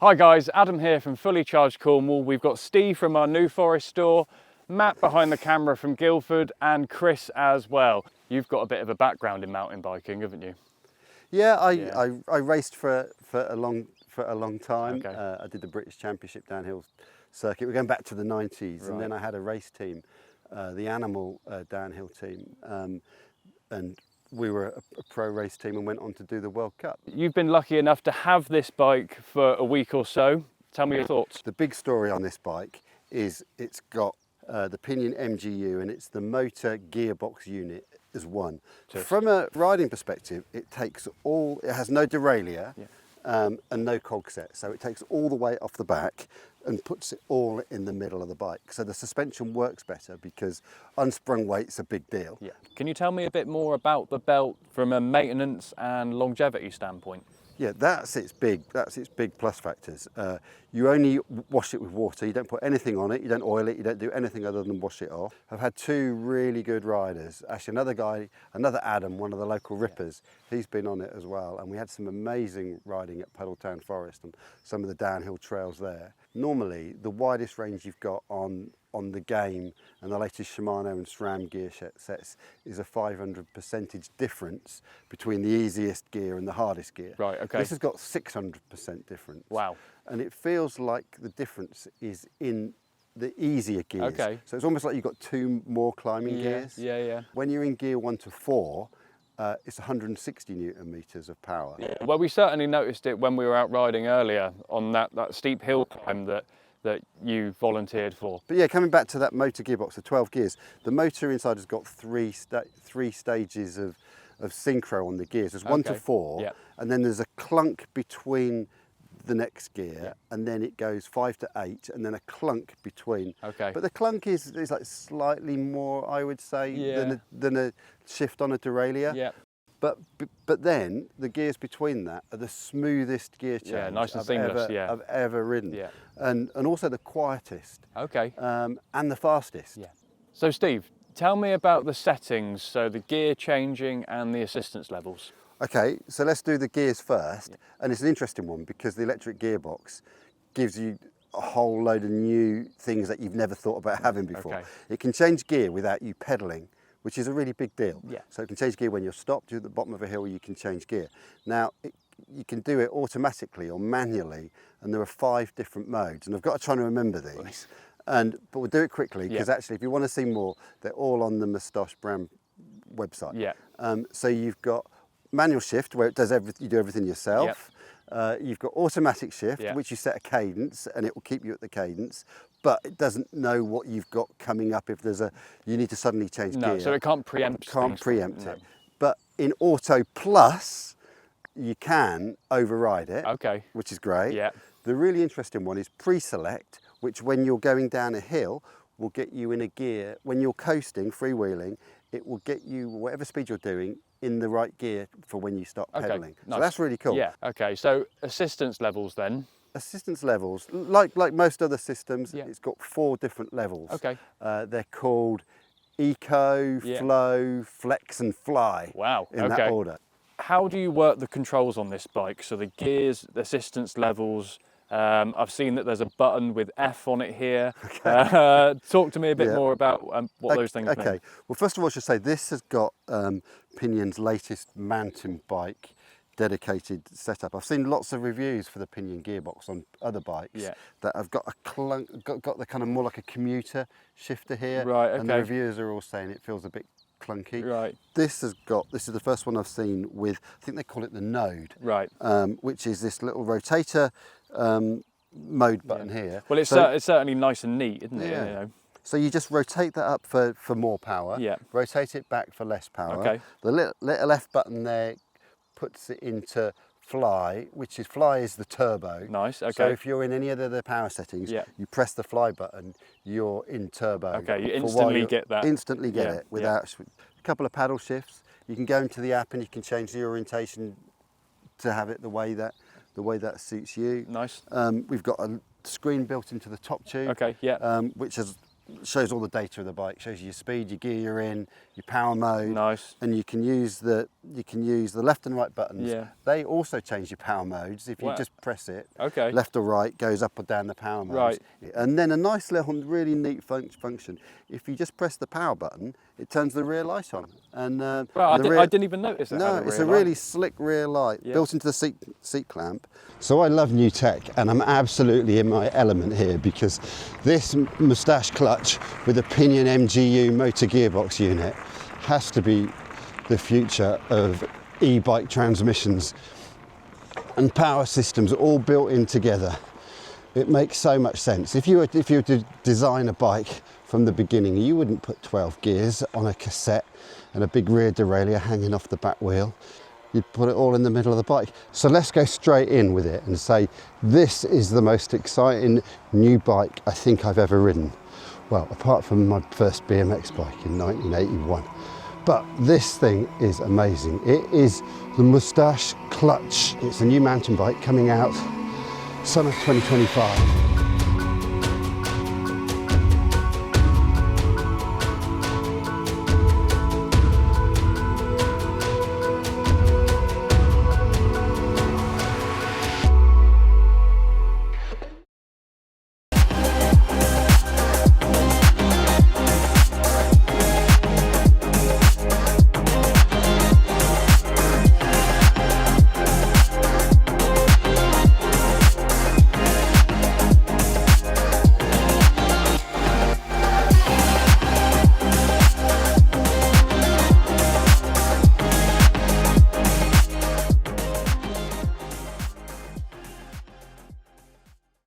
Hi guys, Adam here from Fully Charged Cornwall. We've got Steve from our New Forest store, Matt behind the camera from Guildford, and Chris as well. You've got a bit of a background in mountain biking, haven't you? Yeah, I raced for a long time. Okay. I did the British Championship downhill circuit. We're going back to the 90s, Right. and then I had a race team, the Animal downhill team, and we were a pro race team and went on to do the World Cup. You've been lucky enough to have this bike for a week or so. Tell me your thoughts. The big story on this bike is it's got the Pinion MGU, and it's the motor gearbox unit as one. Cheers. From a riding perspective, it has no derailleur. Yeah. And no cog set, so it takes all the weight off the back and puts it all in the middle of the bike. So the suspension works better because unsprung weight's a big deal. Yeah. Can you tell me a bit more about the belt from a maintenance and longevity standpoint? Yeah, that's its big plus factors. You only wash it with water. You don't put anything on it. You don't oil it. You don't do anything other than wash it off. I've had two really good riders. Actually, another Adam, one of the local rippers, he's been on it as well. And we had some amazing riding at Puddletown Forest and some of the downhill trails there. Normally, the widest range you've got on the game and the latest Shimano and SRAM gear sets is a 500% difference between the easiest gear and the hardest gear. Right, okay. This has got 600% difference. Wow. And it feels like the difference is in the easier gears. Okay. So it's almost like you've got two more climbing gears. Yeah. When you're in gear 1 to 4, it's 160 Newton meters of power. Yeah. Well, we certainly noticed it when we were out riding earlier on that steep hill climb that you volunteered for. But yeah, coming back to that motor gearbox of 12 gears, the motor inside has got three stages of synchro on the gears. There's 1 to 4, yeah. and then there's a clunk between the next gear, and then it goes 5 to 8, and then a clunk between. Okay. But the clunk is like slightly more, I would say, than a shift on a derailleur. Yeah. But then the gears between that are the smoothest gear change nice and seamless, I've ever ridden. Yeah. And also the quietest. Okay. And the fastest. Yeah. So Steve, tell me about the settings, so the gear changing and the assistance levels. Okay, so let's do the gears first. And it's an interesting one because the electric gearbox gives you a whole load of new things that you've never thought about having before. Okay. It can change gear without you pedalling, which is a really big deal. Yeah. So it can change gear when you're stopped, you're at the bottom of a hill, you can change gear. Now, you can do it automatically or manually, and there are 5 different modes, and I've got to try to remember these. But we'll do it quickly, because actually, if you want to see more, they're all on the Moustache brand website. Yeah. So you've got manual shift, where it does you do everything yourself. You've got automatic shift, which you set a cadence, and it will keep you at the cadence, but it doesn't know what you've got coming up if you need to suddenly change gear. No, so it can't preempt it. But in Auto Plus, you can override it, which is great. Yeah. The really interesting one is pre-select, which when you're going down a hill, will get you in a gear. When you're coasting, freewheeling, it will get you, whatever speed you're doing, in the right gear for when you start pedaling. Nice. So that's really cool. Yeah, okay, so assistance levels then. Assistance levels, like most other systems, it's got 4 different levels. Okay. They're called Eco, Flow, Flex and Fly. Wow, in that order. How do you work the controls on this bike? So the gears, the assistance levels, I've seen that there's a button with F on it here. Talk to me a bit more about what those things mean. Okay, well first of all I should say this has got Pinion's latest mountain bike dedicated setup. I've seen lots of reviews for the Pinion gearbox on other bikes that have got got the kind of more like a commuter shifter here. Right, and the reviewers are all saying it feels a bit clunky. Right. This is the first one I've seen with, I think they call it the Node. Right. Which is this little rotator mode button here. Well, it's certainly nice and neat, isn't it? Yeah. You know? So you just rotate that up for more power. Yeah. Rotate it back for less power. Okay. The little F button there puts it into Fly, Fly is the turbo. Couple Okay. So if you're in any of the power settings, you press the Fly button, you're in turbo. Okay, you instantly get that. Instantly get it without a couple of paddle shifts. You can go into the app and you can change the orientation to have it the way that suits you. Nice. We've got a screen built into the top tube. Okay, yeah. Which has shows all the data of the bike, shows you your speed, your gear you're in, your power mode. Nice. And you can use the left and right buttons. Yeah. They also change your power modes. If you just press it, okay, left or right goes up or down the power modes. Right. And then a nice little, really neat function. If you just press the power button, it turns the rear light on. And well, I didn't even notice that. No, it's a really slick rear light built into the seat clamp. So I love new tech, and I'm absolutely in my element here because this Moustache Clutch with a Pinion MGU motor gearbox unit has to be the future of e-bike transmissions and power systems all built in together. It makes so much sense. If you were to design a bike from the beginning, you wouldn't put 12 gears on a cassette and a big rear derailleur hanging off the back wheel. You'd put it all in the middle of the bike. So let's go straight in with it and say, this is the most exciting new bike I think I've ever ridden. Well, apart from my first BMX bike in 1981. But this thing is amazing. It is the Moustache Clutch. It's a new mountain bike coming out summer 2025.